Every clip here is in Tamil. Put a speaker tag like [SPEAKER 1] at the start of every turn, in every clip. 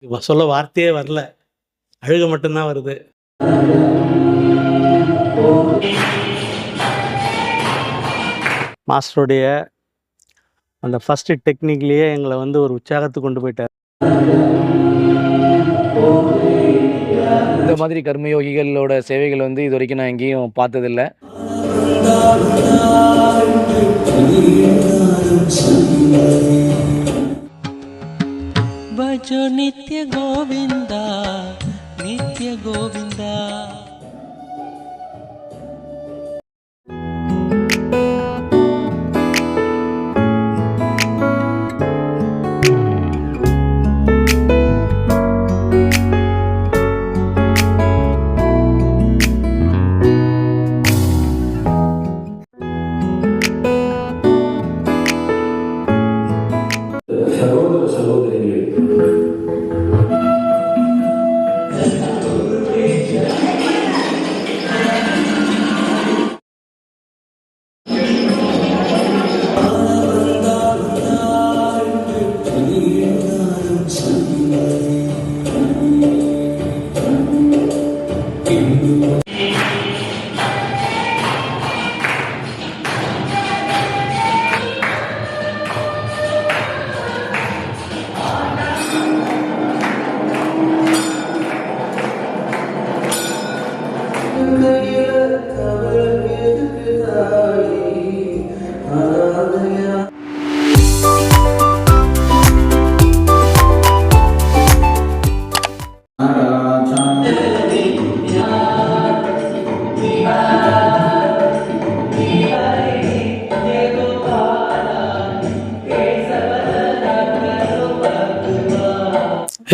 [SPEAKER 1] சொல்ல வார்த்தையே வரல. அழுக மட்டும்தான் வருது. மாஸ்டருடைய அந்த ஃபர்ஸ்ட் டெக்னிக்லேயே எங்களை வந்து ஒரு உற்சாகத்துக்கு கொண்டு போயிட்டார்.
[SPEAKER 2] இந்த மாதிரி கர்மயோகிகளோட சேவைகள் வந்து இது வரைக்கும் நான் எங்கேயும் பார்த்ததில்லை.
[SPEAKER 3] भजो नित्य गोविंदा नित्य गोविंदा।
[SPEAKER 4] சகோதர சகோதரிகளே,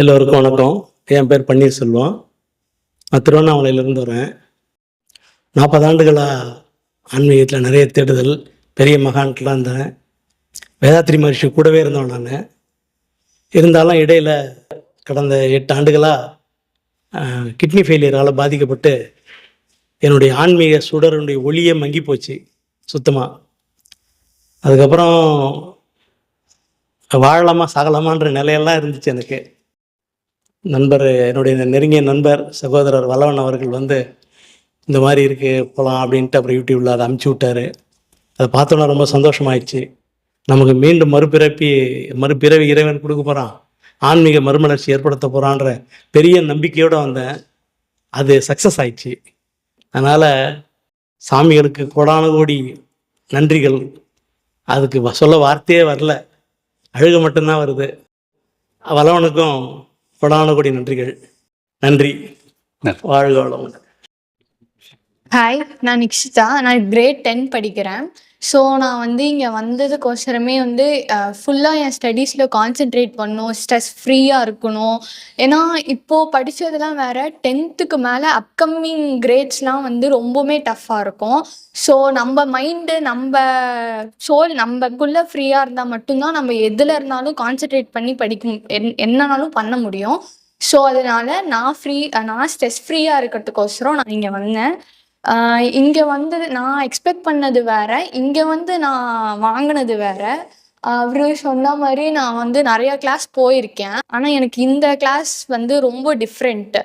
[SPEAKER 1] எல்லோருக்கும் வணக்கம். என் பேர் பன்னீர்செல்வம். நான் திருவண்ணாமலையிலேருந்து வரேன். 40 ஆண்டுகளாக ஆன்மீகத்தில் நிறைய தேடுதல், பெரிய மகான்கெலாம் இருந்தேன். வேதாத்ரி மகர்ஷி கூடவே இருந்தோம். நான் இருந்தாலும் இடையில் கடந்த 8 ஆண்டுகளாக கிட்னி ஃபெயிலியரால் பாதிக்கப்பட்டு என்னுடைய ஆன்மீக சுடருடைய ஒளியே மங்கி போச்சு சுத்தமாக. அதுக்கப்புறம் வாழலாமா சாகலாமான்ற நிலையெல்லாம் இருந்துச்சு எனக்கு. என்னுடைய நெருங்கிய நண்பர் சகோதரர் வல்லவன் அவர்கள் வந்து இந்த மாதிரி இருக்குது போகலாம் அப்படின்ட்டு அப்புறம் யூடியூப்பில் அதை அமுச்சு விட்டார். அதை பார்த்தோன்னா ரொம்ப சந்தோஷமாயிடுச்சு. நமக்கு மீண்டும் மறுபிறவி இறைவன் கொடுக்க போகிறான், ஆன்மீக மறுமலர்ச்சி ஏற்படுத்த போகிறான்ற பெரிய நம்பிக்கையோடு வந்தேன். அது சக்ஸஸ் ஆயிடுச்சு. அதனால் சாமிகளுக்கு கோடான கோடி நன்றிகள். அதுக்கு சொல்ல வார்த்தையே வரல, அழுக மட்டும்தான் வருது. வல்லவனுக்கும் கோடான கோடி நன்றிகள். நன்றி. வாழ்க வளமுடன்.
[SPEAKER 5] ஹாய், நான் நிக்ஷிதா. நான் கிரேட் 10 படிக்கிறேன். ஸோ நான் வந்து இங்கே வந்ததுக்கோசரமே வந்து ஃபுல்லாக என் ஸ்டடீஸில் கான்சென்ட்ரேட் பண்ணணும், ஸ்ட்ரெஸ் ஃப்ரீயாக இருக்கணும். ஏன்னா இப்போது படித்ததெல்லாம் வேறு, 10th மேலே அப்கமிங் கிரேட்ஸ்லாம் வந்து ரொம்பவுமே டஃப்பாக இருக்கும். ஸோ நம்ம மைண்டு, நம்ம சோல் நம்மக்குள்ளே ஃப்ரீயாக இருந்தால் மட்டும்தான் நம்ம எதில் இருந்தாலும் கான்சென்ட்ரேட் பண்ணி என்னன்னாலும் பண்ண முடியும். ஸோ அதனால் நான் ஸ்ட்ரெஸ் ஃப்ரீயாக இருக்கிறதுக்கோசரம் நான் இங்கே வந்தேன். இங்கே வந்து நான் எக்ஸ்பெக்ட் பண்ணது வேறு, இங்கே வந்து நான் வாங்கினது வேறு. அவரு சொன்ன மாதிரி நான் வந்து நிறையா கிளாஸ் போயிருக்கேன். ஆனால் எனக்கு இந்த கிளாஸ் வந்து ரொம்ப டிஃப்ரெண்ட்டு.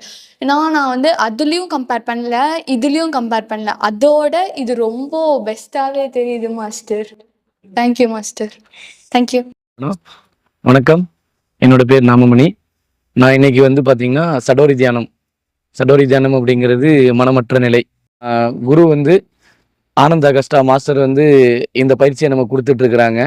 [SPEAKER 5] நான் வந்து அதுலேயும் கம்பேர் பண்ணல, இதுலேயும் கம்பேர் பண்ணல. அதோட இது ரொம்ப பெஸ்ட்டாகவே தெரியுது மாஸ்டர். Thank you master. தேங்க்யூ.
[SPEAKER 2] வணக்கம், என்னோட பேர் நாமமணி. நான் இன்னைக்கு வந்து பார்த்தீங்கன்னா சடோரி தியானம் அப்படிங்கிறது மனமற்ற நிலை. குரு வந்து ஆனந்த் அகஸ்டா மாஸ்டர் வந்து இந்த பயிற்சியை நம்ம கொடுத்துட்ருக்குறாங்க.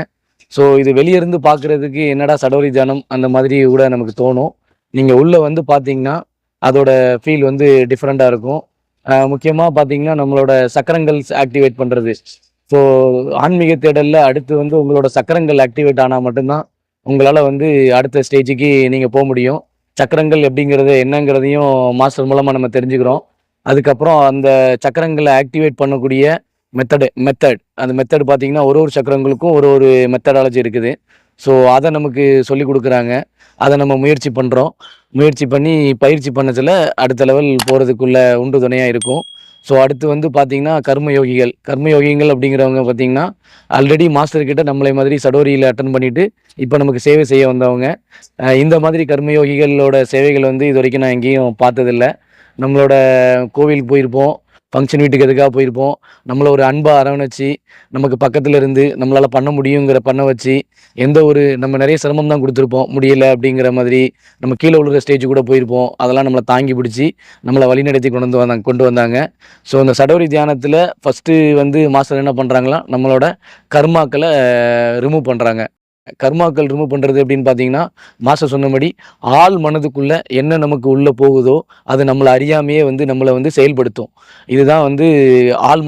[SPEAKER 2] ஸோ இது வெளியிருந்து பார்க்குறதுக்கு என்னடா சடோரி தியானம் அந்த மாதிரி கூட நமக்கு தோணும். நீங்கள் உள்ளே வந்து பார்த்தீங்கன்னா அதோட ஃபீல் வந்து டிஃப்ரெண்ட்டாக இருக்கும். முக்கியமாக பார்த்தீங்கன்னா நம்மளோட சக்கரங்கள் ஆக்டிவேட் பண்ணுறது. ஸோ ஆன்மீக தேடலில் அடுத்து வந்து உங்களோட சக்கரங்கள் ஆக்டிவேட் ஆனால் மட்டும்தான் உங்களால் வந்து அடுத்த ஸ்டேஜுக்கு நீங்கள் போக முடியும். சக்கரங்கள் எப்படிங்கிறது என்னங்கிறதையும் மாஸ்டர் மூலமாக நம்ம தெரிஞ்சுக்கிறோம். அதுக்கப்புறம் அந்த சக்கரங்களை ஆக்டிவேட் பண்ணக்கூடிய மெத்தட் அந்த மெத்தட் பார்த்தீங்கன்னா ஒரு சக்கரங்களுக்கும் ஒரு மெத்தடாலஜி இருக்குது. ஸோ அதை நமக்கு சொல்லி கொடுக்குறாங்க. அதை நம்ம முயற்சி பண்ணி பயிற்சி பண்ணதில் அடுத்த லெவல் போகிறதுக்குள்ள உண்டு துணையாக இருக்கும். ஸோ அடுத்து வந்து பார்த்திங்கன்னா கர்மயோகிகள் அப்படிங்கிறவங்க பார்த்திங்கன்னா ஆல்ரெடி மாஸ்டர் கிட்ட நம்மளை மாதிரி சடோரியில் அட்டன் பண்ணிவிட்டு இப்போ நமக்கு சேவை செய்ய வந்தவங்க. இந்த மாதிரி கர்மயோகிகளோட சேவைகள் வந்து இது வரைக்கும் நான் எங்கேயும் பார்த்ததில்ல. நம்மளோட கோவிலுக்கு போயிருப்போம், ஃபங்க்ஷன் வீட்டுக்கு எதுக்காக போயிருப்போம், நம்மளை ஒரு அன்பாக அரவணைச்சி நமக்கு பக்கத்தில் இருந்து நம்மளால் பண்ண முடியுங்கிற பண்ண வச்சு நம்ம நிறைய சிரமம் தான் கொடுத்துருப்போம், முடியலை அப்படிங்கிற மாதிரி நம்ம கீழே விழுற ஸ்டேஜ் கூட போயிருப்போம். அதெல்லாம் நம்மளை தாங்கி பிடிச்சி நம்மளை வழிநடத்தி கொண்டு வந்தாங்க. ஸோ அந்த சடோரி தியானத்தில் ஃபஸ்ட்டு வந்து மாஸ்டர் என்ன பண்ணுறாங்களா, நம்மளோட கர்மாக்களை ரிமூவ் பண்ணுறாங்க. கர்மாக்கள் ரிமூவ் பண்ணுறது அப்படின்னு பார்த்தீங்கன்னா, மாஸ்டர் சொன்னபடி ஆள் மனதுக்குள்ளே என்ன நமக்கு உள்ளே போகுதோ அது நம்மளை அறியாமையே வந்து நம்மளை வந்து செயல்படுத்தும். இதுதான் வந்து ஆள்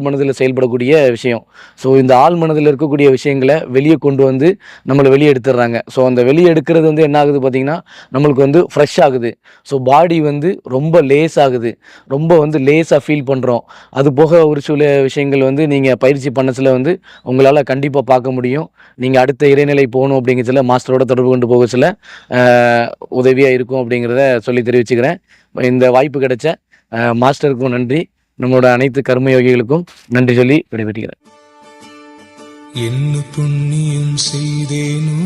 [SPEAKER 2] மனதில் செயல்படக்கூடிய விஷயம். ஸோ இந்த ஆள் மனதில் இருக்கக்கூடிய விஷயங்களை வெளியே கொண்டு வந்து நம்மளை வெளியே எடுத்துடுறாங்க. ஸோ அந்த வெளியே எடுக்கிறது வந்து என்ன ஆகுது பார்த்தீங்கன்னா, நம்மளுக்கு வந்து ஃப்ரெஷ் ஆகுது. ஸோ பாடி வந்து ரொம்ப லேஸ் ஆகுது, ரொம்ப வந்து லேஸாக ஃபீல் பண்ணுறோம். அது போக ஒரு சில விஷயங்கள் வந்து நீங்கள் பயிற்சி பண்ணச்சில் வந்து உங்களால் கண்டிப்பாக பார்க்க முடியும். நீங்கள் அடுத்த இறைநிலை போகணும் அப்படிங்கிறதுல மாஸ்டரோட தொடர்பு கொண்டு போக சில உதவியாக இருக்கும் அப்படிங்கிறத சொல்லி தெரிவிச்சுக்கிறேன். இந்த வாய்ப்பு கிடைச்ச மாஸ்டருக்கும் நன்றி, நம்மளோட அனைத்து கர்மயோகிகளுக்கும் நன்றி சொல்லி விடைபெறுகிறேன்.
[SPEAKER 4] என்ன புண்ணியம் செய்தேனோ